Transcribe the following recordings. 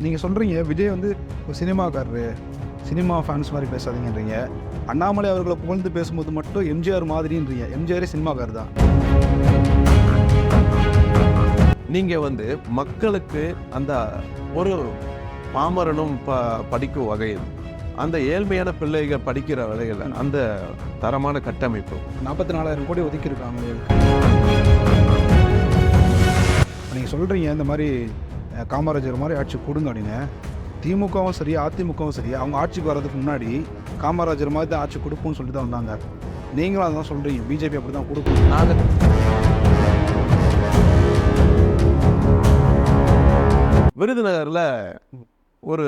நீங்கள் சொல்கிறீங்க விஜய் வந்து ஒரு சினிமாக்காரரு, சினிமா ஃபேன்ஸ் மாதிரி பேசாதீங்கன்றீங்க. அண்ணாமலை அவர்களை புகழ்ந்து பேசும்போது மட்டும் எம்ஜிஆர் மாதிரின்றீங்க. எம்ஜிஆரே சினிமாக்காரர் தான். நீங்கள் வந்து மக்களுக்கு அந்த ஒரு பாமரனும் படிக்கும் வகையில், அந்த ஏழ்மையான பிள்ளைகள் படிக்கிற வகையில் அந்த தரமான கட்டமைப்பு 44,000 கோடி ஒதுக்கியிருக்காங்க. நீங்கள் சொல்கிறீங்க இந்த மாதிரி காமராஜர் மாதிரி ஆட்சி கொடுங்க அப்படின்னு. திமுகவும் சரி அதிமுகவும் சரி அவங்க ஆட்சிக்கு வர்றதுக்கு முன்னாடி காமராஜர் மாதிரி தான் ஆட்சி கொடுப்போம்னு சொல்லிட்டு தான் வந்தாங்க. நீங்களும் அதான் சொல்கிறீங்க, பிஜேபி அப்படி தான் கொடுக்கும். நாங்கள் விருதுநகரில் ஒரு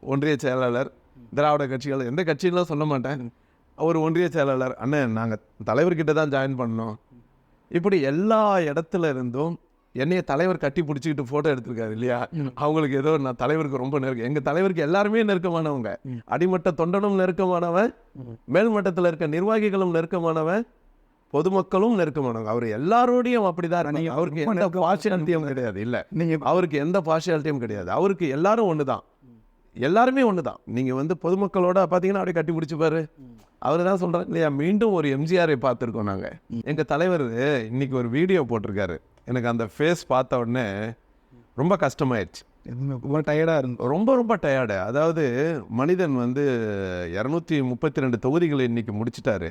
ஒன்றிய செயலாளர், திராவிட கட்சிகள் எந்த கட்சின்லாம் சொல்ல மாட்டேன், ஒரு ஒன்றிய செயலாளர், அண்ணன் நாங்கள் தலைவர்கிட்ட தான் ஜாயின் பண்ணோம், இப்படி எல்லா இடத்துல இருந்தும் என்னைய தலைவர் கட்டி பிடிச்சிக்கிட்டு ஃபோட்டோ எடுத்திருக்காரு இல்லையா. அவங்களுக்கு ஏதோ நான் தலைவருக்கு ரொம்ப நெருக்கம், எங்கள் தலைவருக்கு எல்லாருமே நெருக்கமானவங்க. அடிமட்ட தொண்டனும் நெருக்கமானவன், மேல்மட்டத்தில் இருக்க நிர்வாகிகளும் நெருக்கமானவன், பொதுமக்களும் நெருக்கமானவங்க. அவர் எல்லாரோடையும் அப்படிதான். அவருக்கு எந்த பார்ஷியாலிட்டியும் கிடையாது. இல்லை, அவருக்கு எந்த பார்ஷியாலிட்டியும் கிடையாது. அவருக்கு எல்லாரும் ஒன்று தான், எல்லாருமே ஒன்று தான். நீங்கள் வந்து பொதுமக்களோட பார்த்தீங்கன்னா அப்படியே கட்டி பிடிச்சிப்பாரு. அவர் தான் சொல்கிறாங்க இல்லையா, மீண்டும் ஒரு எம்ஜிஆரை பார்த்துருக்கோம் நாங்கள். எங்கள் தலைவர் இன்னைக்கு ஒரு வீடியோ போட்டிருக்காரு. எனக்கு அந்த ஃபேஸ் பார்த்த உடனே ரொம்ப கஷ்டமாயிடுச்சு, ரொம்ப டயர்டாக இருந்து, ரொம்ப டயர்டு. அதாவது மனிதன் வந்து 232 தொகுதிகளை இன்னைக்கு முடிச்சிட்டாரு,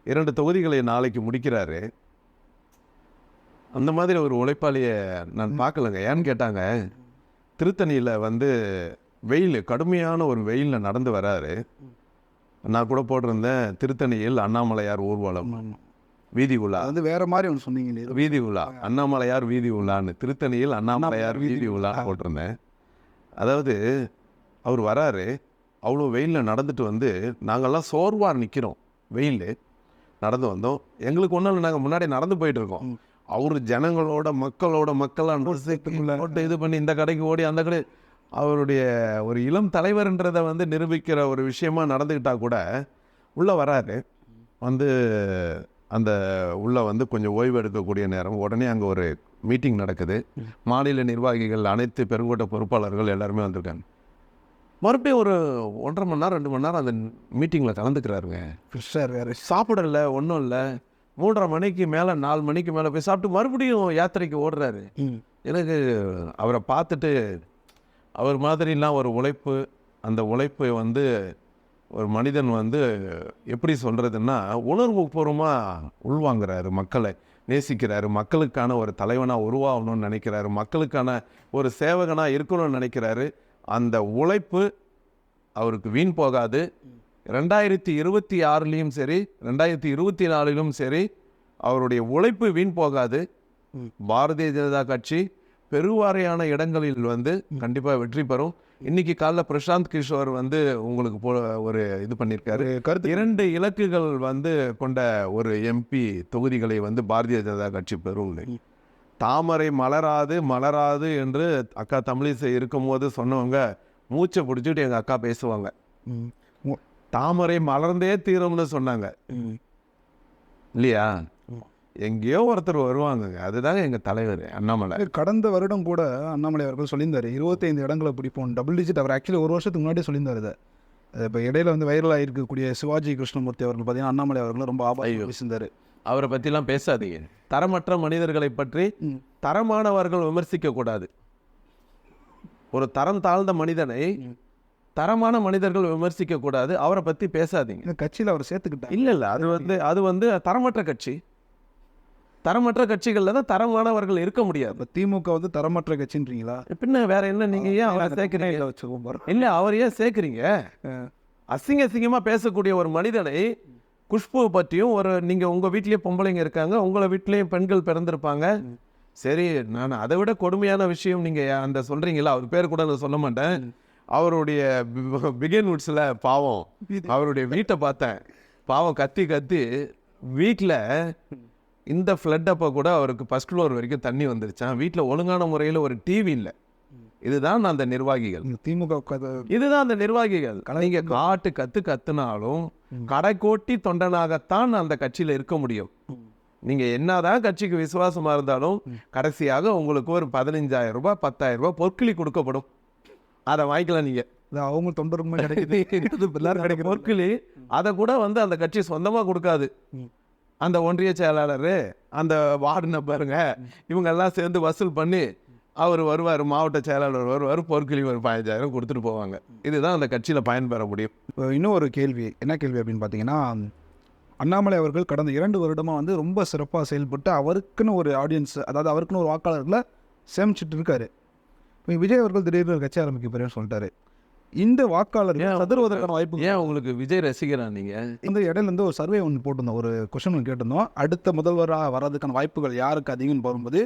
2 தொகுதிகளை நாளைக்கு முடிக்கிறாரு. அந்த மாதிரி ஒரு உழைப்பாளியை நான் பார்க்கலங்க. ஏன்னு கேட்டாங்க, திருத்தணியில் வந்து வெயில், கடுமையான ஒரு வெயிலில் நடந்து வராரு. நான் கூட போட்டிருந்தேன், திருத்தணியில் அண்ணாமலையார் ஊர்வலம் வீதி உலா. அது வேற மாதிரி ஒன்று சொன்னீங்க, வீதி உலா, அண்ணாமலையார் வீதி உலான்னு, திருத்தணியில் அண்ணாமலையார் வீதி உலா போட்டிருந்தேன். அதாவது அவர் வராரு, அவ்வளோ வெயிலில் நடந்துட்டு வந்து நாங்கள்லாம் சோர்வாக நிற்கிறோம், வெயில் நடந்து வந்தோம். எங்களுக்கு ஒன்றும் இல்லை, நாங்கள் முன்னாடி நடந்து போயிட்டு இருக்கோம். அவர் ஜனங்களோட மக்களாக இது பண்ணி இந்த கடைக்கு ஓடி அந்த கடை, அவருடைய ஒரு இளம் தலைவர்ன்றதை வந்து நிரூபிக்கிற ஒரு விஷயமா நடந்துக்கிட்டா கூட உள்ளே வராரு. வந்து அந்த உள்ளே வந்து கொஞ்சம் ஓய்வு எடுக்கக்கூடிய நேரம், உடனே அங்கே ஒரு மீட்டிங் நடக்குது. மாநில நிர்வாகிகள், அனைத்து பெருங்கோட்ட பொறுப்பாளர்கள் எல்லாருமே வந்திருக்காங்க. மறுபடியும் ஒரு 1.5 மணி நேரம் 2 மணி நேரம் அந்த மீட்டிங்கில் கலந்துக்கிறாருங்க. சாப்பிடல, ஒன்றும் இல்லை. 3:30 மணிக்கு மேலே 4 மணிக்கு மேலே போய் சாப்பிட்டு மறுபடியும் யாத்திரைக்கு ஓடுறாரு. எனக்கு அவரை பார்த்துட்டு, அவர் மாதிரிலாம் ஒரு உழைப்பு, அந்த உழைப்பை வந்து ஒரு மனிதன் வந்து எப்படி சொல்கிறதுன்னா உணர்வு பூர்வமாக உள்வாங்கிறாரு, மக்களை நேசிக்கிறாரு, மக்களுக்கான ஒரு தலைவனாக உருவாகணும்னு நினைக்கிறாரு, மக்களுக்கான ஒரு சேவகனாக இருக்கணும்னு நினைக்கிறாரு. அந்த உழைப்பு அவருக்கு வீண் போகாது. 2026லையும் சரி 2024லும் சரி அவருடைய உழைப்பு வீண் போகாது. பாரதிய ஜனதா கட்சி பெருவாரியான இடங்களில் வந்து கண்டிப்பாக வெற்றி பெறும். இன்னைக்கு காலைல பிரசாந்த் கிஷோர் வந்து உங்களுக்கு ஒரு இது பண்ணியிருக்காரு, 2 இலக்குகள் வந்து கொண்ட ஒரு எம்பி தொகுதிகளை வந்து பாரதிய ஜனதா கட்சி பெறும். தாமரை மலராது என்று அக்கா தமிழிசை இருக்கும் போது சொன்னவங்க மூச்சை பிடிச்சிட்டு எங்கள் அக்கா பேசுவாங்க. தாமரை மலர்ந்தே தீரும்னு சொன்னாங்க இல்லையா. எங்கேயோ ஒருத்தர் வருவாங்க, அதுதாங்க எங்கள் தலைவர் அண்ணாமலை. கடந்த வருடம் கூட அண்ணாமலை அவர்கள் சொல்லியிருந்தார் 25 இடங்களை பிடிப்போம், டபுள் டிஜிட். அவர் ஆக்சுவலி 1 வருஷத்துக்கு முன்னாடியே சொல்லியிருந்தார். இதை இப்போ இடையில வந்து வைரலாக இருக்கக்கூடிய சிவாஜி கிருஷ்ணமூர்த்தி அவர்கள் பார்த்தீங்கன்னா அண்ணாமலை அவர்களும் ரொம்ப ஆபாயம் பேசியிருந்தார். அவரை பற்றிலாம் பேசாதீங்க. தரமற்ற மனிதர்களை பற்றி தரமானவர்கள் விமர்சிக்கக்கூடாது. ஒரு தரம் தாழ்ந்த மனிதனை தரமான மனிதர்கள் விமர்சிக்கக்கூடாது. அவரை பற்றி பேசாதீங்க. இந்த கட்சியில் அவர் சேர்த்துக்கிட்டாங்க. இல்லை, அது வந்து தரமற்ற கட்சி. தரமற்ற கட்சிகளில் தான் தரமானவர்கள் இருக்க முடியாது. இப்போ திமுக வந்து தரமற்ற கட்சின்றீங்களா? பின்ன வேற என்ன? நீங்கள் ஏன் அவரை சேர்க்குறீங்க? இல்லை, அவர் ஏன் சேர்க்குறீங்க? அசிங்கமாக பேசக்கூடிய ஒரு மனிதனை, குஷ்புவை பற்றியும் நீங்கள் உங்கள் வீட்லேயே பொம்பளைங்க இருக்காங்க, உங்களை வீட்லேயும் பெண்கள் பிறந்திருப்பாங்க. சரி, நான் அதை விட கொடுமையான விஷயம் நீங்கள் அந்த சொல்கிறீங்களா, அவர் பேர் கூட நான் சொல்ல மாட்டேன். அவருடைய பிகின் வுட்ஸில் பாவம் அவருடைய வீட்டை பார்த்தேன். பாவம் கத்தி வீட்டில் இந்த ஃப்ளட் அப்போ கூட அவருக்கு ஃபர்ஸ்ட் ஃப்ளோர் வரைக்கும் தண்ணி வந்துருச்சான். வீட்டில் ஒழுங்கான முறையில் ஒரு டிவி இல்லை. இதுதான் அந்த நிர்வாகிகள், திமுக. இதுதான் அந்த நிர்வாகிகள். நீங்கள் கத்துனாலும் கடைக்கோட்டி தொண்டனாகத்தான் அந்த கட்சியில் இருக்க முடியும். நீங்கள் என்னதான் கட்சிக்கு விசுவாசமாக இருந்தாலும் கடைசியாக உங்களுக்கு ஒரு 15,000 ரூபாய் 10,000 ரூபாய் பொற்கிளி கொடுக்கப்படும். அதை வாங்கிக்கலாம் நீங்கள். இது அவங்க தொண்டருமே கிடைக்குது, எல்லாரும் கிடைக்கிற பொற்கிளி அதை கூட வந்து அந்த கட்சி சொந்தமாக கொடுக்காது. அந்த ஒன்றிய செயலாளர், அந்த வார்டு நம்பருங்க, இவங்கெல்லாம் சேர்ந்து வசூல் பண்ணி அவர் வருவார், மாவட்ட செயலாளர் வருவார், பொற்கிளி ஒரு 15,000 கொடுத்துட்டு போவாங்க. இதுதான் அந்த கட்சியில் பயன்பெற முடியும். இப்போ இன்னும் ஒரு கேள்வி, என்ன கேள்வி அப்படின்னு பார்த்தீங்கன்னா, அண்ணாமலை அவர்கள் கடந்த 2 வருடமாக வந்து ரொம்ப சிறப்பாக செயல்பட்டு அவருக்குன்னு ஒரு ஆடியன்ஸ், அதாவது அவருக்குன்னு ஒரு வாக்காளர்களை சேமிச்சுட்டு இருக்காரு. இப்போ விஜய் அவர்கள் திடீர்னு ஒரு கட்சி ஆரம்பிக்க போறேன்னு சொல்லிட்டாரு. இந்த வாக்காளர்கள் சதுருவதற்கான வாய்ப்பு ஏன் உங்களுக்கு விஜய் ரசிகரா நீங்கள்? இந்த இடையில இருந்து ஒரு சர்வே ஒன்று போட்டிருந்தோம், ஒரு கொஸ்டின் ஒன்று கேட்டிருந்தோம். அடுத்த முதல்வராக வர்றதுக்கான வாய்ப்புகள் யாருக்கு அதிகம்னு போகும்போது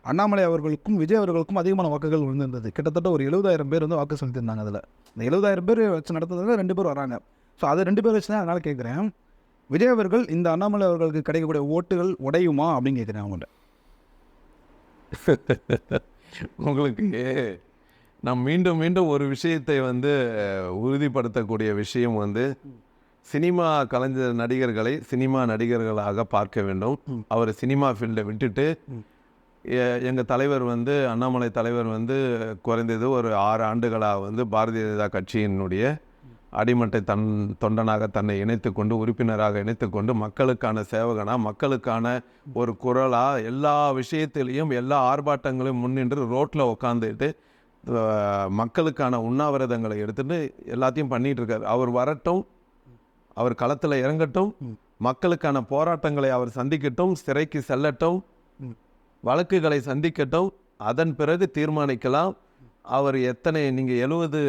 அண்ணாமலை அவர்களுக்கும் விஜய் அவர்களுக்கும் அதிகமான வாக்குகள் விழுந்திருந்தது. கிட்டத்தட்ட ஒரு 70,000 பேர் வந்து வாக்கு செலுத்தியிருந்தாங்க. அதில் இந்த 70,000 பேர் வச்சு நடத்துறதுல 2 பேர் வராங்க. ஸோ அதை 2 பேர் வச்சு தான் அதனால் கேட்குறேன், விஜய் அவர்கள் இந்த அண்ணாமலை அவர்களுக்கு கிடைக்கக்கூடிய ஓட்டுகள் உடையுமா அப்படின்னு கேட்குறேன் அவங்கள்ட்ட. உங்களுக்கு நான் மீண்டும் மீண்டும் ஒரு விஷயத்தை வந்து உறுதிப்படுத்தக்கூடிய விஷயம் வந்து, சினிமா கலைஞர் நடிகர்களை சினிமா நடிகர்களாக பார்க்க வேண்டும். அவர் சினிமா ஃபீல்டை விட்டுட்டு எங்கள் தலைவர் வந்து அண்ணாமலை தலைவர் வந்து குறைந்தது ஒரு 6 ஆண்டுகளாக வந்து பாரதிய ஜனதா கட்சியினுடைய அடிமட்டை தொண்டனாக தன்னை இணைத்து கொண்டு, உறுப்பினராக இணைத்து கொண்டு, மக்களுக்கான சேவகனாக, மக்களுக்கான ஒரு குரலாக, எல்லா விஷயத்திலையும் எல்லா ஆர்ப்பாட்டங்களையும் முன்னின்று ரோட்டில் உட்காந்துட்டு மக்களுக்கான உண்ணாவிரதங்களை எடுத்துட்டு எல்லாத்தையும் பண்ணிகிட்டு இருக்காரு. அவர் வரட்டும், அவர் களத்தில் இறங்கட்டும், மக்களுக்கான போராட்டங்களை அவர் சந்திக்கட்டும், சிறைக்கு செல்லட்டும், வழக்குகளை சந்திக்கட்டும், அதன் பிறகு தீர்மானிக்கலாம் அவர் எத்தனை. நீங்கள் 70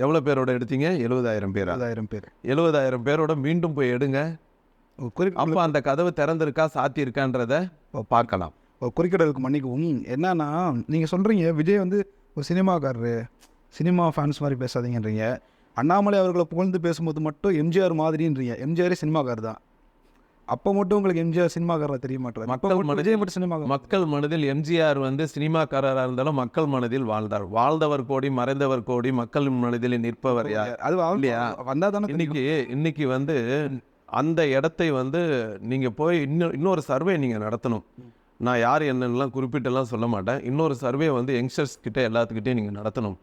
எவ்வளோ பேரோட எடுத்தீங்க? 70,000 பேர். 70,000 பேரோட மீண்டும் போய் எடுங்க. அப்போ அந்த கதவு திறந்திருக்கா சாத்தியிருக்கான்றத பார்க்கலாம். குறுக்கிடலுக்கு மன்னிக்கவும், என்னன்னா நீங்கள் சொல்கிறீங்க விஜய் வந்து ஒரு சினிமாக்காரரு, சினிமா ஃபேன்ஸ் மாதிரி பேசாதீங்கன்றீங்க. அண்ணாமலை அவர்களை புகழ்ந்து பேசும்போது மட்டும் எம்ஜிஆர் மாதிரின்றீங்க. எம்ஜிஆரே சினிமாக்காரர் தான். அப்போ மட்டும் உங்களுக்கு எம்ஜிஆர் சினிமாக்காரராக தெரிய மாட்டார். மக்கள் மனதில் எம்ஜிஆர் வந்து சினிமாக்காரராக இருந்தாலும் மக்கள் மனதில் வாழ்ந்தார். வாழ்ந்தவர் கோடி, மறைந்தவர் கோடி, மக்கள் மனதில் நிற்பவர் யார்? அது இல்லையா? வந்தால் தானே. இன்னைக்கு வந்து அந்த இடத்தை வந்து நீங்கள் போய் இன்னொரு சர்வே நீங்கள் நடத்தணும். நான் யார் என்னென்னலாம் குறிப்பிட்டெல்லாம் சொல்ல மாட்டேன். இன்னொரு சர்வே வந்து யங்ஸ்டர்ஸ் கிட்டே எல்லாத்துக்கிட்டே நீங்கள் நடத்தணும்.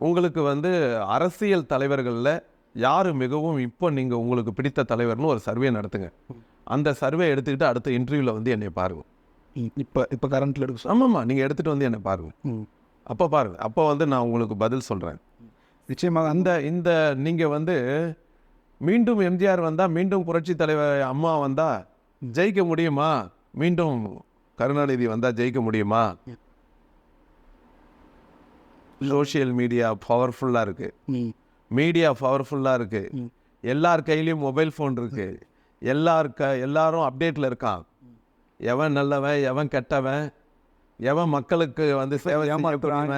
உங்களுக்கு வந்து அரசியல் தலைவர்களில் யார் மிகவும் இப்போ நீங்கள் உங்களுக்கு பிடித்த தலைவர்னு ஒரு சர்வே நடத்துங்க. அந்த சர்வே எடுத்துக்கிட்டு அடுத்த இன்டர்வியூவில் வந்து என்னை பாருங்கள். இப்போ கரண்ட்டில் எடுக்க. ஆமாம்மா, நீங்கள் எடுத்துகிட்டு வந்து என்னை பாருங்கள். அப்போ பாருங்கள், அப்போ வந்து நான் உங்களுக்கு பதில் சொல்கிறேன். நிச்சயமாக இந்த நீங்கள் வந்து மீண்டும் எம்ஜிஆர் வந்தால், மீண்டும் புரட்சி தலைவர் அம்மா வந்தால் ஜெயிக்க முடியுமா? மீண்டும் கருணாநிதி வந்தால் ஜெயிக்க முடியுமா? சோஷியல் மீடியா பவர்ஃபுல்லாக இருக்குது, மீடியா பவர்ஃபுல்லாக இருக்குது, எல்லார் கையிலையும் மொபைல் ஃபோன் இருக்குது, எல்லாரும் அப்டேட்டில் இருக்கான். எவன் நல்லவன், எவன் கெட்டவன், எவன் மக்களுக்கு வந்து சேவை ஏமாத்துவான்,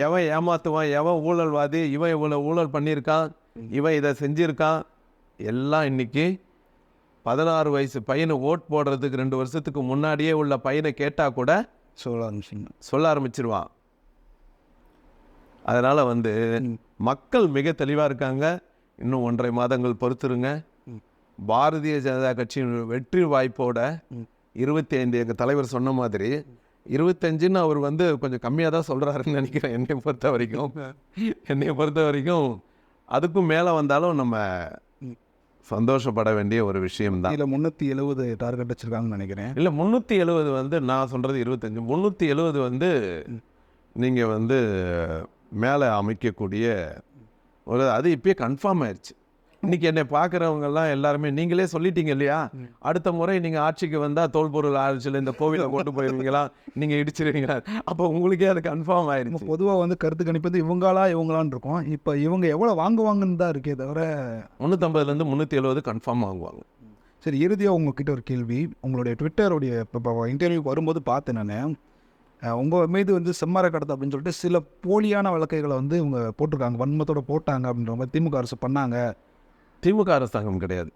எவன் ஏமாத்துவான், எவன் ஊழல்வாதி, இவன் இவ்வளோ ஊழல் பண்ணியிருக்கான், இவன் இதை செஞ்சுருக்கான், எல்லாம் இன்னைக்கு 16 வயசு பையனை ஓட் போடுறதுக்கு 2 வருஷத்துக்கு முன்னாடியே உள்ள பையனை கேட்டால் கூட சொல்ல ஆரம்பிச்சிருவான். அதனால் வந்து மக்கள் மிக தெளிவாக இருக்காங்க. இன்னும் 1.5 மாதங்கள் பொறுத்துருங்க. பாரதிய ஜனதா கட்சியின் வெற்றி வாய்ப்போட 25, எங்கள் தலைவர் சொன்ன மாதிரி 25ன்னு அவர் வந்து கொஞ்சம் கம்மியாக தான் சொல்கிறாருன்னு நினைக்கிறேன். என்னை பொறுத்த வரைக்கும் அதுக்கும் மேலே வந்தாலும் நம்ம சந்தோஷப்பட வேண்டிய ஒரு விஷயம்தான். இல்லை 370 டார்கெட் வச்சுருக்காங்கன்னு நினைக்கிறேன். இல்லை 370 வந்து நான் சொல்கிறது 25. 370 வந்து நீங்கள் வந்து மேலே அமைக்கக்கூடிய ஒரு, அது இப்பயே கன்ஃபார்ம் ஆயிடுச்சு. இன்றைக்கி என்னை பார்க்குறவங்கெல்லாம் எல்லாருமே நீங்களே சொல்லிட்டீங்க இல்லையா, அடுத்த முறை நீங்கள் ஆட்சிக்கு வந்தால் தோல்பொருள் ஆட்சியில் இந்த கோவிலை கொண்டு போயிருவீங்களா, நீங்கள் இடிச்சிருவீங்களா? அப்போ உங்களுக்கே அது கன்ஃபார்ம் ஆயிடுச்சு. பொதுவாக வந்து கருத்து கணிப்பது இவங்களான்னு இருக்கும். இப்போ இவங்க எவ்வளோ வாங்குவாங்கன்னு தான் இருக்கே தவிர 350லேருந்து 370 கன்ஃபார்ம் வாங்குவாங்க. சரி, இறுதியாக உங்ககிட்ட ஒரு கேள்வி. உங்களுடைய ட்விட்டருடைய இப்போ இன்டர்வியூக்கு வரும்போது பார்த்தேன் நான், உங்கள் மீது வந்து செம்மர கடத்து அப்படின்னு சொல்லிட்டு சில போலியான வழக்குகளை வந்து இவங்க போட்டிருக்காங்க, வன்மத்தோடு போட்டாங்க அப்படின்ற மாதிரி திமுக அரசு பண்ணாங்க. திமுக அரசாங்கம் கிடையாது.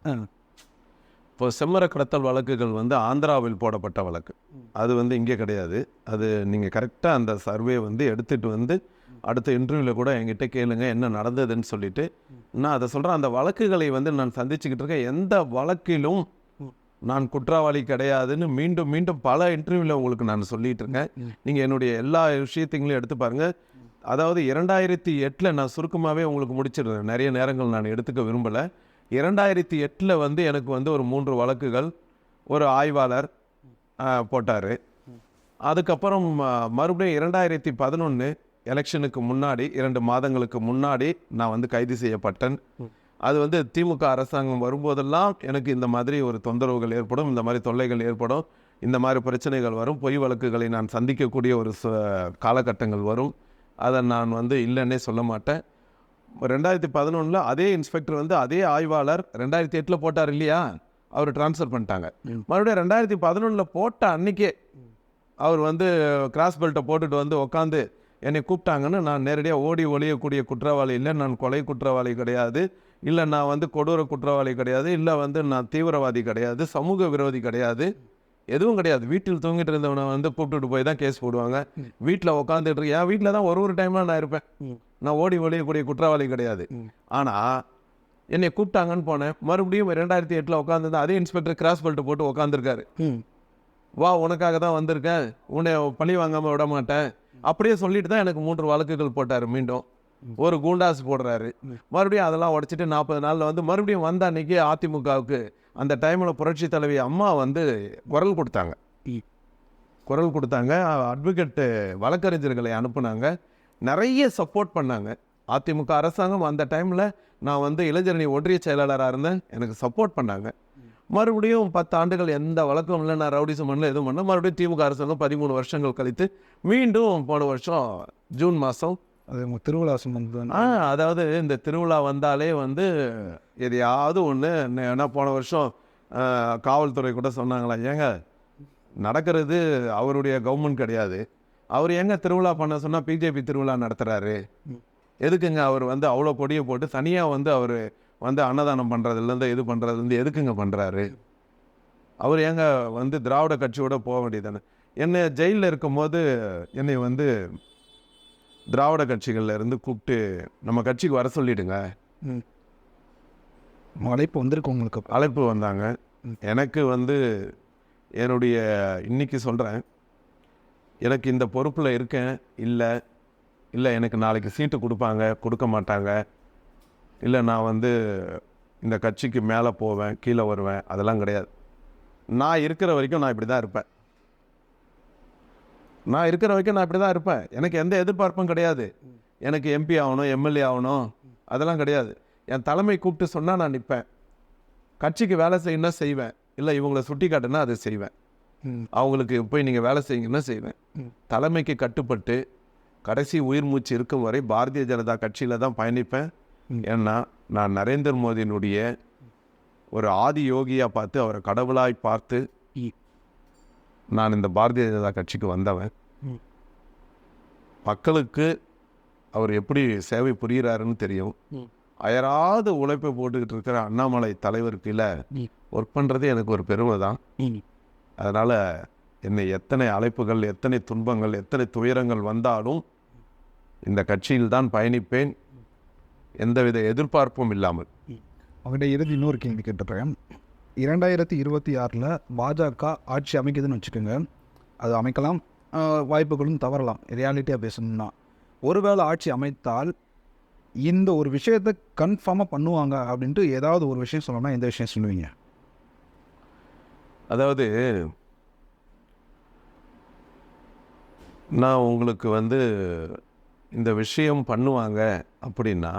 இப்போ செம்மர கடத்தல் வழக்குகள் வந்து ஆந்திராவில் போடப்பட்ட வழக்கு, அது வந்து இங்கே கிடையாது. அது நீங்கள் கரெக்டாக அந்த சர்வே வந்து எடுத்துகிட்டு வந்து அடுத்த இன்டர்வியூவில் கூட என்கிட்ட கேளுங்க என்ன நடந்ததுன்னு சொல்லிட்டு நான் அதை சொல்கிறேன். அந்த வழக்குகளை வந்து நான் சந்திச்சுக்கிட்டு இருக்கேன். எந்த வழக்கிலும் நான் குற்றவாளி கிடையாதுன்னு மீண்டும் மீண்டும் பல இன்டர்வியூவில் உங்களுக்கு நான் சொல்லிகிட்டு இருக்கேன். நீங்கள் என்னுடைய எல்லா விஷயத்தையும் எடுத்து பாருங்கள். அதாவது 2008 நான் சுருக்கமாகவே உங்களுக்கு முடிச்சிடுறேன், நிறைய நேரங்கள் நான் எடுத்துக்க விரும்பலை. 2008 வந்து எனக்கு வந்து ஒரு 3 வழக்குகள் ஒரு ஆய்வாளர் போட்டார். அதுக்கப்புறம் மறுபடியும் 2011 எலெக்ஷனுக்கு முன்னாடி 2 மாதங்களுக்கு முன்னாடி நான் வந்து கைது செய்யப்பட்டேன். அது வந்து திமுக அரசாங்கம் வரும்போதெல்லாம் எனக்கு இந்த மாதிரி ஒரு தொந்தரவுகள் ஏற்படும், இந்த மாதிரி தொல்லைகள் ஏற்படும், இந்த மாதிரி பிரச்சனைகள் வரும், பொய் வழக்குகளை நான் சந்திக்கக்கூடிய ஒரு காலகட்டங்கள் வரும். அதை நான் வந்து இல்லைன்னே சொல்ல மாட்டேன். 2011 அதே இன்ஸ்பெக்டர் வந்து அதே ஆய்வாளர் 2008 போட்டார் இல்லையா, அவர் ட்ரான்ஸ்ஃபர் பண்ணிட்டாங்க. மறுபடியும் 2011 போட்ட அன்றைக்கே அவர் வந்து கிராஸ் பெல்ட்டை போட்டுட்டு வந்து உட்காந்து என்னை கூப்பிட்டாங்கன்னு நான் நேரடியாக ஓடி ஒழியக்கூடிய குற்றவாளி இல்லை, நான் கொலை குற்றவாளி கிடையாது, இல்லை நான் வந்து கொடூர குற்றவாளி கிடையாது, இல்லை வந்து நான் தீவிரவாதி கிடையாது, சமூக விரோதி கிடையாது, எதுவும் கிடையாது. வீட்டில் தூங்கிட்டு இருந்தவனை வந்து கூப்பிட்டுட்டு போய் தான் கேஸ் போடுவாங்க. வீட்டில் உட்காந்துட்டு இருக்கேன், என் வீட்டில் தான் ஒரு டைம்லாம் நான் இருப்பேன், நான் ஓடி ஒழியக்கூடிய குற்றவாளி கிடையாது. ஆனால் என்னை கூப்பிட்டாங்கன்னு போனேன். மறுபடியும் 2008 உட்காந்து அதே இன்ஸ்பெக்டர் கிராஸ் பெல்ட் போட்டு உட்காந்துருக்காரு. வா, உனக்காக தான் வந்திருக்கேன், உன்னை பழி வாங்காமல் விட மாட்டேன் அப்படியே சொல்லிட்டு தான் எனக்கு 3 வழக்குகள் போட்டார். மீண்டும் ஒரு கூண்டாஸ் போடுறாரு. மறுபடியும் அதெல்லாம் உடச்சிட்டு 40 நாளில் வந்து மறுபடியும் வந்த அன்னைக்கு அதிமுகவுக்கு அந்த டைமில் புரட்சி தலைவி அம்மா வந்து குரல் கொடுத்தாங்க. அட்வொகேட்டு வழக்கறிஞர்களை அனுப்புனாங்க, நிறைய சப்போர்ட் பண்ணாங்க. அதிமுக அரசாங்கம் அந்த டைமில் நான் வந்து இளைஞரணி ஒன்றிய செயலாளராக இருந்தேன், எனக்கு சப்போர்ட் பண்ணாங்க. மறுபடியும் 10 ஆண்டுகள் எந்த வழக்கம் இல்லை, நான் ரவுடிசம் பண்ணல, எதுவும் பண்ணல. மறுபடியும் திமுக அரசாங்கம் 13 வருஷங்கள் கழித்து மீண்டும் போன வருஷம் ஜூன் மாதம் அது உங்கள் திருவிழா சம்பந்தம். அதாவது இந்த திருவிழா வந்தாலே வந்து எதையாவது ஒன்று, ஏன்னா போன வருஷம் காவல்துறை கூட சொன்னாங்களா, ஏங்க நடக்கிறது அவருடைய கவர்மெண்ட் கிடையாது, அவர் எங்க திருவிழா பண்ண சொன்னால் பிஜேபி திருவிழா நடத்துகிறாரு, எதுக்குங்க அவர் வந்து அவ்வளோ கொடியை போட்டு தனியாக வந்து அவர் வந்து அன்னதானம் பண்ணுறதுலேருந்து இது பண்ணுறதுலேருந்து எதுக்குங்க பண்ணுறாரு, அவர் ஏங்க வந்து திராவிட கட்சியோட போக வேண்டியதானே. என்னை ஜெயிலில் இருக்கும்போது என்னை வந்து திராவிட கட்சிகளில் இருந்து கூப்பிட்டு நம்ம கட்சிக்கு வர சொல்லிடுங்க, அழைப்பு வந்திருக்கு உங்களுக்கு? அழைப்பு வந்தாங்க. எனக்கு வந்து என்னுடைய இன்னைக்கு சொல்கிறேன், எனக்கு இந்த பொறுப்பில் இருக்கேன், இல்லை எனக்கு நாளைக்கு சீட்டு கொடுப்பாங்க கொடுக்க மாட்டாங்க, இல்லை நான் வந்து இந்த கட்சிக்கு மேலே போவேன் கீழே வருவேன், அதெல்லாம் கிடையாது. நான் இருக்கிற வரைக்கும் நான் இப்படி தான் இருப்பேன். எனக்கு எந்த எதிர்பார்ப்பும் கிடையாது. எனக்கு எம்பி ஆகணும், எம்எல்ஏ ஆகணும், அதெல்லாம் கிடையாது. என் தலைமை கூப்பிட்டு சொன்னால் நான் நிற்பேன். கட்சிக்கு வேலை செய்யணும்னா செய்வேன், இல்லை இவங்களை சுட்டி காட்டுனா அதை செய்வேன், அவங்களுக்கு போய் நீங்கள் வேலை செய்யுங்கன்னா செய்வேன். தலைமைக்கு கட்டுப்பட்டு கடைசி உயிர் மூச்சு இருக்கும் வரை பாரதிய ஜனதா கட்சியில் தான் பயணிப்பேன். ஏன்னா நான் நரேந்திர மோடியினுடைய ஒரு ஆதி யோகியாக பார்த்து, அவரை கடவுளாய் பார்த்து நான் இந்த பாரதிய ஜனதா கட்சிக்கு வந்தவன். மக்களுக்கு அவர் எப்படி சேவை புரிகிறாருன்னு தெரியும். அயராது உழைப்பை போட்டுக்கிட்டு இருக்கிற அண்ணாமலை தலைவர் கீழே ஒர்க் பண்ணுறது எனக்கு ஒரு பெருமை தான். அதனால் என்னை எத்தனை அழைப்புகள், எத்தனை துன்பங்கள், எத்தனை துயரங்கள் வந்தாலும் இந்த கட்சியில் தான் பயணிப்பேன், எந்தவித எதிர்பார்ப்பும் இல்லாமல். அவங்ககிட்ட இறுதி இன்னொரு கேள்வி கேட்டுறேன். 2026 பாஜக ஆட்சி அமைக்குதுன்னு வச்சுக்கோங்க, அது அமைக்கலாம், வாய்ப்புகளும் தவறலாம். ரியாலிட்டியாக பேசணும்னா, ஒருவேளை ஆட்சி அமைத்தால் இந்த ஒரு விஷயத்தை கன்ஃபார்மாக பண்ணுவாங்க அப்படின்ட்டு ஏதாவது ஒரு விஷயம் சொல்லணும்னா எந்த விஷயம் சொல்லுவீங்க? அதாவது நான் உங்களுக்கு வந்து இந்த விஷயம் பண்ணுவாங்க அப்படின்னா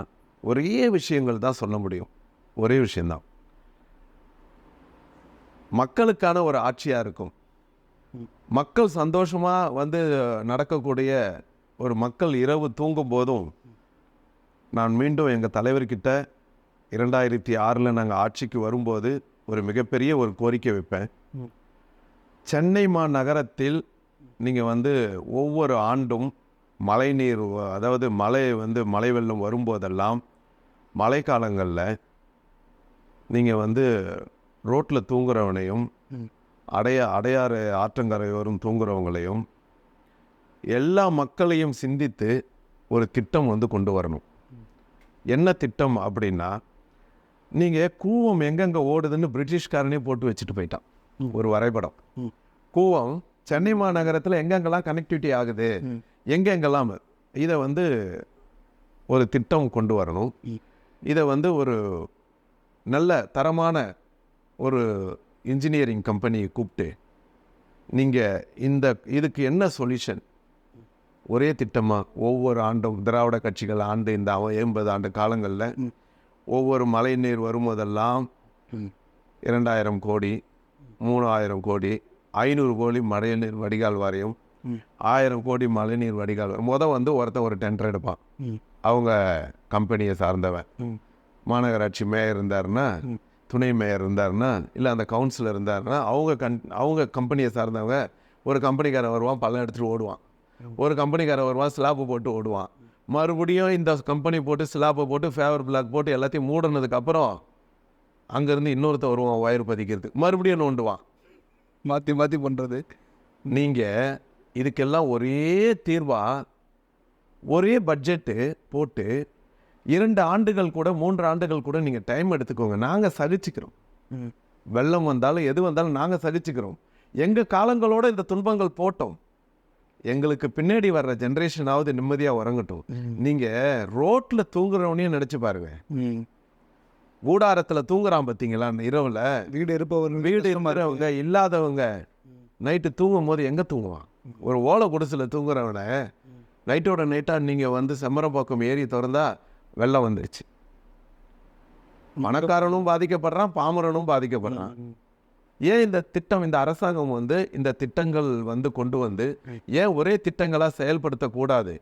ஒரே விஷயங்கள் தான் சொல்ல முடியும். ஒரே விஷயந்தான், மக்களுக்கான ஒரு ஆட்சியாக இருக்கும், மக்கள் சந்தோஷமாக வந்து நடக்கக்கூடிய ஒரு மக்கள் இரவு தூங்கும் போதும் நான் மீண்டும் எங்கள் தலைவர்கிட்ட 2006 நாங்கள் ஆட்சிக்கு வரும்போது ஒரு மிகப்பெரிய ஒரு கோரிக்கை வைப்பேன். சென்னை மாநகரத்தில் நீங்கள் வந்து ஒவ்வொரு ஆண்டும் மழைநீர், அதாவது மழை வெள்ளம் வரும்போதெல்லாம் மழைக்காலங்களில் நீங்கள் வந்து ரோட்டில் தூங்குறவனையும் அடையாறு ஆற்றங்கரையோரும் தூங்குறவங்களையும் எல்லா மக்களையும் சிந்தித்து ஒரு திட்டம் வந்து கொண்டு வரணும். என்ன திட்டம் அப்படின்னா, நீங்கள் கூவம் எங்கெங்கே ஓடுதுன்னு பிரிட்டிஷ்காரனே போட்டு வச்சுட்டு போயிட்டான் ஒரு வரைபடம். கூவம் சென்னை மாநகரத்தில் எங்கெங்கெல்லாம் கனெக்டிவிட்டி ஆகுது, எங்கெங்கெல்லாம் இதை வந்து ஒரு திட்டம் கொண்டு வரணும். இதை வந்து ஒரு நல்ல தரமான ஒரு இன்ஜினியரிங் கம்பெனியை கூப்பிட்டு நீங்கள் இதுக்கு என்ன சொல்யூஷன், ஒரே திட்டமாக ஒவ்வொரு ஆண்டும் திராவிட கட்சிகள் ஆண்டு இந்த 80 ஆண்டு காலங்களில் ஒவ்வொரு மழை நீர் வரும்போதெல்லாம் 2000 கோடி, 3000 கோடி, 500 கோடி மழைநீர் வடிகால் வாரியம், 1000 கோடி மழைநீர் வடிகால் வந்து ஒருத்தன் ஒரு டெண்டர் எடுப்பான். அவங்க கம்பெனியை சார்ந்தவன் மாநகராட்சி மேயர் இருந்தாருன்னா, துணை மேயர் இருந்தாருன்னா, இல்லை அந்த கவுன்சிலர் இருந்தாருன்னா, அவங்க கம்பெனியை சார்ந்தவங்க. ஒரு கம்பெனிக்காரன் வருவான், பள்ளம் எடுத்துகிட்டு ஓடுவான். ஒரு கம்பெனிக்காரன் வருவான், ஸ்லாப்பு போட்டு ஓடுவான். மறுபடியும் இந்த கம்பெனி போட்டு ஸ்லாப்பை போட்டு ஃபேவர் பிளாக் போட்டு எல்லாத்தையும் மூடினதுக்கப்புறம் அங்கேருந்து இன்னொருத்தர் வருவான் ஒயர் பதிக்கிறதுக்கு, மறுபடியும் நோண்டுவான். மாற்றி மாற்றி பண்ணுறது. நீங்கள் இதுக்கெல்லாம் ஒரே தீர்வாக ஒரே பட்ஜெட்டு போட்டு 2 ஆண்டுகள் கூட 3 ஆண்டுகள் கூட நீங்கள் டைம் எடுத்துக்கோங்க. நாங்கள் சகிச்சுக்கிறோம். வெள்ளம் வந்தாலும் எது வந்தாலும் நாங்கள் சகிச்சுக்கிறோம். எங்கள் காலங்களோட இந்த துன்பங்கள் போட்டோம். எங்களுக்கு பின்னாடி வர்ற ஜென்ரேஷனாவது நிம்மதியாக உறங்கட்டும். நீங்கள் ரோட்டில் தூங்குறவனையும் நினச்சி பாருங்க. கூடாரத்தில் தூங்குறான் பார்த்தீங்களா இரவில்? வீடு இருப்பவங்க இல்லாதவங்க நைட்டு தூங்கும் போது எங்கே தூங்குவான்? ஒரு ஓலை குடிசில் தூங்குறவனை நைட்டோட நைட்டாக நீங்கள் வந்து செம்மரம்பாக்கம் ஏறி திறந்தா வெள்ளம் வந்துருச்சு. பணக்காரனும் பாதிக்கப்படுறான், பாமரனும் பாதிக்கப்படுறான். ஏன் இந்த திட்டம், இந்த அரசாங்கம் வந்து இந்த திட்டங்கள் வந்து கொண்டு வந்து ஏன் ஒரே திட்டங்களாக செயல்படுத்தக்கூடாது?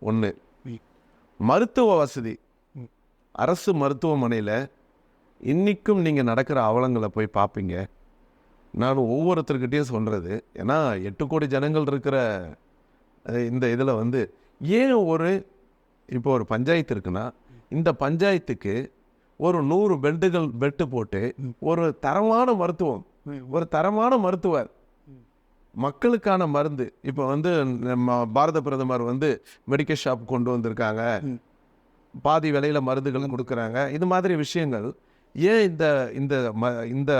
ஒன்று, மருத்துவ வசதி. அரசு மருத்துவமனையில் இன்றைக்கும் நீங்கள் நடக்கிற அவலங்களை போய் பார்ப்பீங்க. நான் ஒவ்வொருத்தர்கிட்டையும் சொல்கிறது, ஏன்னா 8 கோடி ஜனங்கள் இருக்கிற இந்த இதில் வந்து ஏன் இப்போ ஒரு பஞ்சாயத்து இருக்குன்னா, இந்த பஞ்சாயத்துக்கு ஒரு 100 பெட்டு போட்டு ஒரு தரமான மருத்துவம், ஒரு தரமான மருத்துவர், மக்களுக்கான மருந்து. இப்போ வந்து நம்ம பாரத பிரதமர் வந்து மெடிக்கல் ஷாப் கொண்டு வந்திருக்காங்க, பாதி விலையில் மருந்துகளும் கொடுக்குறாங்க. இது மாதிரி விஷயங்கள் ஏன் இந்த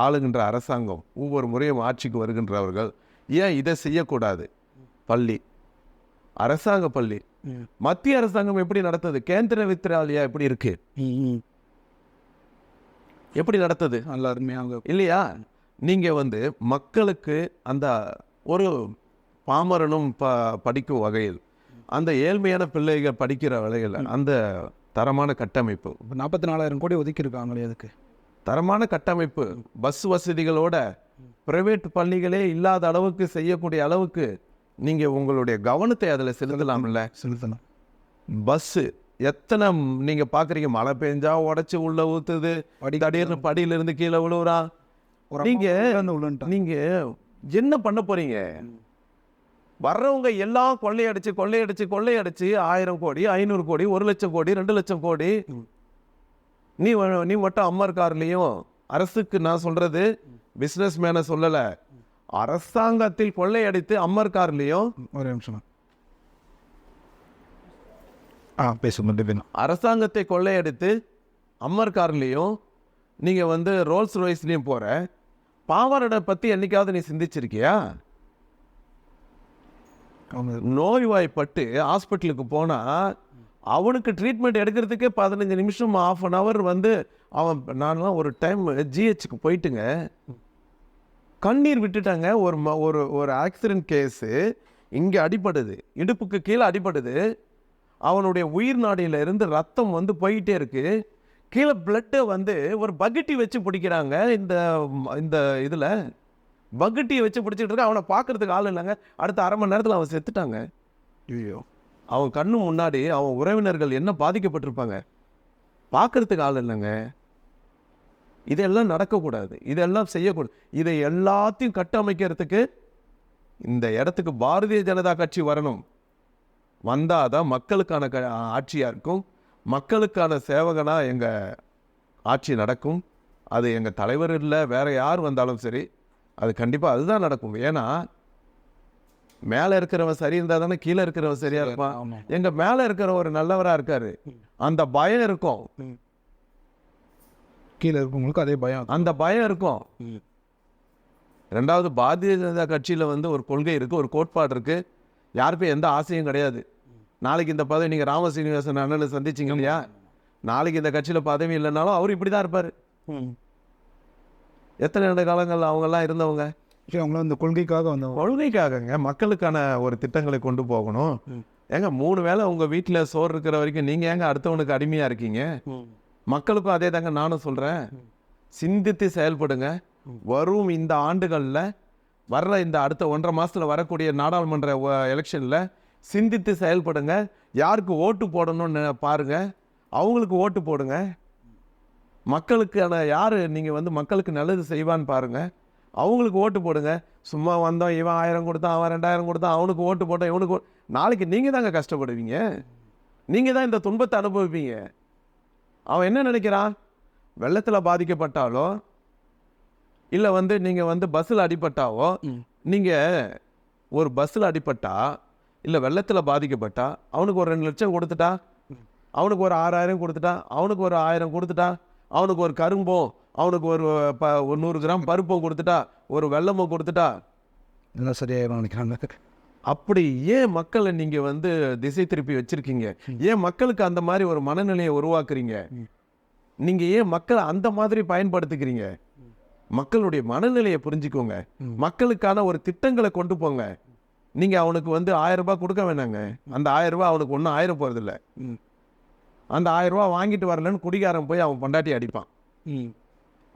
ஆளுகின்ற அரசாங்கம் ஒவ்வொரு முறையும் ஆட்சிக்கு வருகின்றவர்கள் ஏன் இதை செய்யக்கூடாது? பள்ளி, அரசாங்க பள்ளி, மத்திய அரசாங்கம் எப்படி நடத்துது? கேந்திர வித்யாலயா எப்படி இருக்கு? எப்படி நடத்துது? நல்லா அருமையாக இல்லையா? நீங்கள் வந்து மக்களுக்கு அந்த ஒரு பாமரனும் படிக்கும் வகையில், அந்த ஏழ்மையான பிள்ளைகள் படிக்கிற வகையில் அந்த தரமான கட்டமைப்பு. 44,000 கோடி ஒதுக்கியிருக்காங்களே அதுக்கு. தரமான கட்டமைப்பு, பஸ் வசதிகளோட, பிரைவேட் பள்ளிகளே இல்லாத அளவுக்கு செய்யக்கூடிய அளவுக்கு நீங்கள் உங்களுடைய கவனத்தை அதில் செலுத்தலாம்ல. செலுத்தலாம். பஸ்ஸு எத்தனை நீங்கள் பார்க்குறீங்க, மழை பெஞ்சா உடச்சி உள்ள ஊற்றுது, திடீர்னு படியிலிருந்து கீழே விழுவுறான். நீங்கள் என்ன பண்ண போகிறீங்க? வர்றவங்க எல்லாம் கொள்ளையடிச்சு 1000 கோடி, 500 கோடி, 1 லட்சம் கோடி, 2 லட்சம் கோடி. நீ மட்டும் அம்மர் கார்லேயும், அரசுக்கு நான் சொல்கிறது பிஸ்னஸ் மேனை சொல்லலை, அரசாங்கத்தில் கொள்ளையடித்து அம்மர் கார்லேயும், ஒரே நிமிஷம் பேசுங்க. அரசாங்கத்தை கொள்ளையடித்து அம்மர் கார்லேயும் நீங்கள் வந்து ரோல்ஸ் ராய்ஸ்லேயும் போகிற பாமரனை பற்றி என்னைக்காவது நீ சிந்திச்சிருக்கியா? நோய்வாய்ப்பட்டு ஹாஸ்பிட்டலுக்கு போனால் அவனுக்கு ட்ரீட்மெண்ட் எடுக்கிறதுக்கே 15 நிமிஷம், 1/2 hour வந்து நான்லாம் ஒரு டைம் ஜிஹெச்சுக்கு போயிட்டுங்க, கண்ணீர் விட்டுட்டாங்க. ஒரு ஆக்சிடென்ட் கேஸு, இங்கே அடிபடுது, இடுப்புக்கு கீழே அடிபடுது, அவனுடைய உயிர் நாடியில் இருந்து ரத்தம் வந்து போயிட்டே இருக்கு, கீழே பிளட்டை வந்து ஒரு பக்கெட்டி வச்சு பிடிக்கிறாங்க. இந்த இதில் பக்கெட்டியை வச்சு பிடிச்சிட்டு இருக்க, அவனை பார்க்கறதுக்கு ஆள் இல்லைங்க. அடுத்த 1/2 மணி நேரத்தில் அவன் செத்துட்டாங்க. ஐயோ, அவன் கண்ணு முன்னாடி அவன் உறவினர்கள் என்ன பாதிக்கப்பட்டிருப்பாங்க, பார்க்கறதுக்கு ஆள் இல்லைங்க. இதெல்லாம் நடக்கக்கூடாது, இதெல்லாம் செய்யக்கூடாது. இதை எல்லாத்தையும் கட்டமைக்கிறதுக்கு இந்த இடத்துக்கு பாரதிய ஜனதா கட்சி வரணும். வந்தாதான் மக்களுக்கான ஆட்சியாக இருக்கும், மக்களுக்கான சேவகனாக எங்கள் ஆட்சி நடக்கும். அது எங்கள் தலைவர் இல்லை, வேறு யார் வந்தாலும் சரி, அது கண்டிப்பாக அதுதான் நடக்கும். ஏன்னா மேலே இருக்கிறவன் சரி இருந்தால் தானே கீழே இருக்கிறவன் சரியாக இருப்பான். எங்கள் மேலே இருக்கிற ஒரு நல்லவராக இருக்காரு, அந்த பயம் இருக்கும். கீழே இருக்கவங்களுக்கு அதே பயம், அந்த பயம் இருக்கும். 2வது, பாரதிய ஜனதா கட்சியில் வந்து ஒரு கொள்கை இருக்குது, ஒரு கோட்பாடு இருக்குது. யாருக்கும் எந்த ஆசையும் கிடையாது. நாளைக்கு இந்த பதவி நீங்கள் ராமசீனிவாசன் அண்ணனை சந்திச்சிங்க இல்லையா, நாளைக்கு இந்த கட்சியில் பதவி இல்லைனாலும் அவர் இப்படி தான் இருப்பார். எத்தனை ஆண்டு காலங்கள் அவங்கெல்லாம் இருந்தவங்க. அவங்களாம் இந்த கொள்கைக்காக வந்தவங்க. கொள்கைக்காகங்க, மக்களுக்கான ஒரு திட்டங்களை கொண்டு போகணும். ஏங்க 3 வேளை உங்கள் வீட்டில் சோறு இருக்கிற வரைக்கும் நீங்கள் ஏங்க அடுத்தவனுக்கு அடிமையாக இருக்கீங்க? மக்களுக்கும் அதே தாங்க நானும் சொல்கிறேன். சிந்தித்து செயல்படுங்க. வரும் இந்த ஆண்டுகளில் வர்ற இந்த அடுத்த 1.5 மாதத்தில் வரக்கூடிய நாடாளுமன்ற எலெக்ஷனில் சிந்தித்து செயல்படுங்க. யாருக்கு ஓட்டு போடணும்னு பாருங்க, அவங்களுக்கு ஓட்டு போடுங்க. மக்களுக்கான யார் நீங்கள் வந்து மக்களுக்கு நல்லது செய்வான்னு பாருங்க, அவங்களுக்கு ஓட்டு போடுங்க. சும்மா வந்தோம், இவன் 1000 கொடுத்தான், அவன் 2000 கொடுத்தான், அவனுக்கு ஓட்டு போட்டான், இவனுக்கு நாளைக்கு நீங்கள் தாங்க கஷ்டப்படுவீங்க. நீங்கள் தான் இந்த துன்பத்தை அனுபவிப்பீங்க. அவன் என்ன நினைக்கிறான்? வெள்ளத்தில் பாதிக்கப்பட்டாலோ இல்லை வந்து நீங்கள் வந்து பஸ்ஸில் அடிபட்டாவோ, நீங்கள் ஒரு பஸ்ஸில் அடிபட்டா இல்லை வெள்ளத்தில் பாதிக்கப்பட்டா அவனுக்கு ஒரு 2 லட்சம் கொடுத்துட்டா, அவனுக்கு ஒரு 6000 கொடுத்துட்டா, அவனுக்கு ஒரு 1000 கொடுத்துட்டா, அவனுக்கு ஒரு கரும்போ, அவனுக்கு ஒரு 100 கிராம் பருப்போ கொடுத்துட்டா, ஒரு வெள்ளமோ கொடுத்துட்டா இதெல்லாம் சரியாக நினைக்கிறாங்க. அப்படி ஏன் மக்களை நீங்கள் வந்து திசை திருப்பி வச்சிருக்கீங்க? ஏன் மக்களுக்கு அந்த மாதிரி ஒரு மனநிலையை உருவாக்குறீங்க? நீங்கள் ஏன் மக்களை அந்த மாதிரி பயன்படுத்திக்கிறீங்க? மக்களுடைய மனநிலையை புரிஞ்சுக்கோங்க. மக்களுக்கான ஒரு திட்டங்களை கொண்டு போங்க. நீங்கள் அவனுக்கு வந்து 1000 ரூபாய் கொடுக்க வேணாங்க. அந்த 1000 ரூபாய் அவனுக்கு ஒன்றும் ஆயிரம் போகிறதில்ல. அந்த 1000 ரூபாய் வாங்கிட்டு வரலன்னு குடிகாரன் போய் அவன் பொண்டாட்டி அடிப்பான்.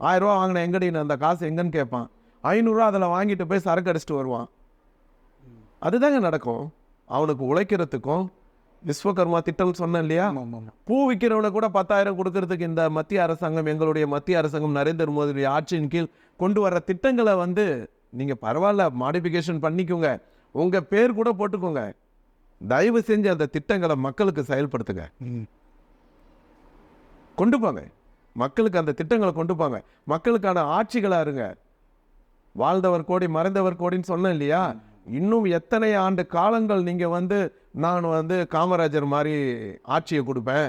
1000 ரூபாய் வாங்கின எங்கடின்னு அந்த காசு எங்கன்னு கேட்பான். 500 ரூபா அதில் வாங்கிட்டு போய் சரக்கு அடிச்சுட்டு வருவான். அதுதாங்க நடக்கும். அவனுக்கு உழைக்கிறதுக்கும் விஸ்வகர்மா திட்டம் சொன்னேன் இல்லையா, பூ விற்கிறவனை கூட 10,000 கொடுக்கறதுக்கு இந்த மத்திய அரசாங்கம், எங்களுடைய மத்திய அரசாங்கம் நரேந்திர மோடி ஆட்சியின் கீழ் கொண்டு வர திட்டங்களை வந்து நீங்கள் பரவாயில்ல மாடிஃபிகேஷன் பண்ணிக்கோங்க, உங்கள் பேர் கூட போட்டுக்கோங்க. தயவு செஞ்சு அந்த திட்டங்களை மக்களுக்கு செயல்படுத்துங்க, கொண்டு போங்க. மக்களுக்கு அந்த திட்டங்களை கொண்டு போங்க. மக்களுக்கான ஆட்சிகளாக இருங்க. வாழ்ந்தவர் கோடி மறைந்தவர் கோடின்னு சொன்னேன் இல்லையா, இன்னும் எத்தனை ஆண்டு காலங்கள் நீங்கள் வந்து நான் வந்து காமராஜர் மாதிரி ஆட்சியை கொடுப்பேன்.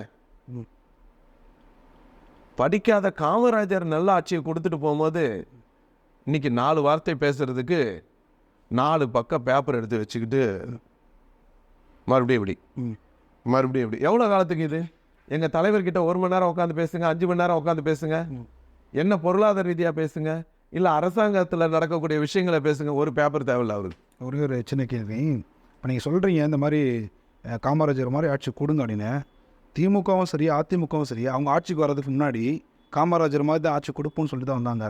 படிக்காத காமராஜர் நல்ல ஆட்சியை கொடுத்துட்டு போகும்போது இன்னைக்கு 4 வார்த்தை பேசுறதுக்கு 4 பக்கம் பேப்பர் எடுத்து வச்சுக்கிட்டு மறுபடியும் இப்படி எவ்வளோ காலத்துக்கு இது? எங்கள் தலைவர்கிட்ட 1 மணி நேரம் உட்காந்து பேசுங்க, 5 மணி நேரம் உட்காந்து பேசுங்க, என்ன பொருளாதார ரீதியாக பேசுங்க, இல்லை அரசாங்கத்தில் நடக்கக்கூடிய விஷயங்களை பேசுங்க. ஒரு பேப்பர் தேவையில்ல அவருக்கு. ஒரு சின்ன கேள்வி. இப்போ நீங்கள் சொல்கிறீங்க இந்த மாதிரி காமராஜர் மாதிரி ஆட்சி கொடுங்க அப்படின்னு. திமுகவும் சரி அதிமுகவும் சரி அவங்க ஆட்சிக்கு வர்றதுக்கு முன்னாடி காமராஜர் மாதிரி தான் ஆட்சி கொடுப்போம்னு சொல்லிட்டு தான் வந்தாங்க.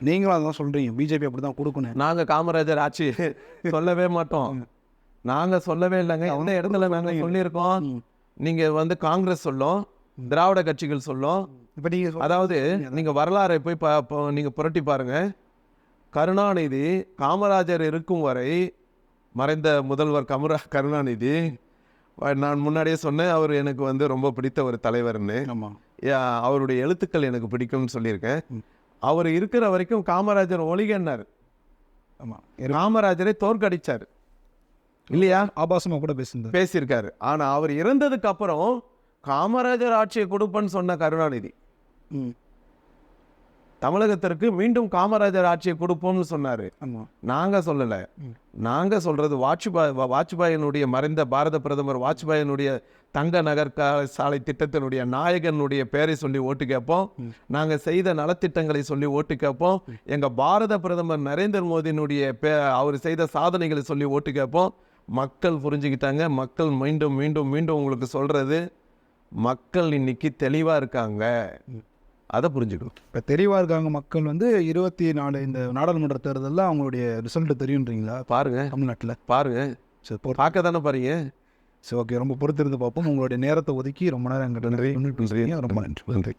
நீங்களும் அதான் சொல்கிறீங்க, பிஜேபி அப்படி தான் கொடுக்கணும். நாங்கள் காமராஜர் ஆட்சி சொல்லவே மாட்டோம். நாங்கள் சொல்லவே இல்லைங்க. எந்த இடத்துல நாங்கள் சொல்லியிருக்கோம்? நீங்கள் வந்து காங்கிரஸ் சொல்லும், திராவிட கட்சிகள் சொல்லும். இப்போ நீங்கள் அதாவது நீங்கள் வரலாறை போய் நீங்கள் புரட்டி பாருங்க. கருணாநிதி காமராஜர் இருக்கும் வரை, மறைந்த முதல்வர் கருணாநிதி, நான் முன்னாடியே சொன்னேன் அவர் எனக்கு வந்து ரொம்ப பிடித்த ஒரு தலைவர்னு. ஆமாம், அவருடைய எழுத்துக்கள் எனக்கு பிடிக்கும்னு சொல்லியிருக்கேன். அவர் இருக்கிற வரைக்கும் காமராஜர் ஒளிகன்னார். ஆமாம், காமராஜரை தோற்கடிச்சார் இல்லையா? ஆபாசமாக கூட பேசியிருக்காரு. ஆனால் அவர் இறந்ததுக்கு அப்புறம் காமராஜர் ஆட்சியை கொடுப்பேன்னு சொன்ன கருணாநிதி தமிழகத்திற்கு மீண்டும் காமராஜர் ஆட்சியை கொடுப்போம்னு சொன்னார். நாங்கள் சொல்லலை. நாங்கள் சொல்கிறது வாஜ்பாயினுடைய மறைந்த பாரத பிரதமர் வாஜ்பாயினுடைய தங்க நகர் சாலை திட்டத்தினுடைய நாயகனுடைய பேரை சொல்லி ஓட்டு கேட்போம். நாங்கள் செய்த நலத்திட்டங்களை சொல்லி ஓட்டு கேட்போம். எங்கள் பாரத பிரதமர் நரேந்திர மோடியினுடைய அவர் செய்த சாதனைகளை சொல்லி ஓட்டு கேட்போம். மக்கள் புரிஞ்சுக்கிட்டாங்க. மக்கள் மீண்டும் மீண்டும் மீண்டும் உங்களுக்கு சொல்கிறது, மக்கள் இன்னைக்கு தெளிவாக இருக்காங்க. அதை புரிஞ்சுக்கணும். இப்போ தெளிவாக இருக்காங்க மக்கள். வந்து 24 இந்த நாடாளுமன்ற தேர்தலில் அவங்களுடைய ரிசல்ட் தெரியுன்றீங்களா? பாருங்க, தமிழ்நாட்டில் பாருங்க. சரி, பார்க்க தானே பாருங்க. சரி, ஓகே. ரொம்ப பொறுத்திருந்து பார்ப்போம். உங்களுடைய நேரத்தை ஒதுக்கி ரொம்ப நேரம் எங்கிட்ட நன்றி. ரொம்ப நன்றி. நன்றி.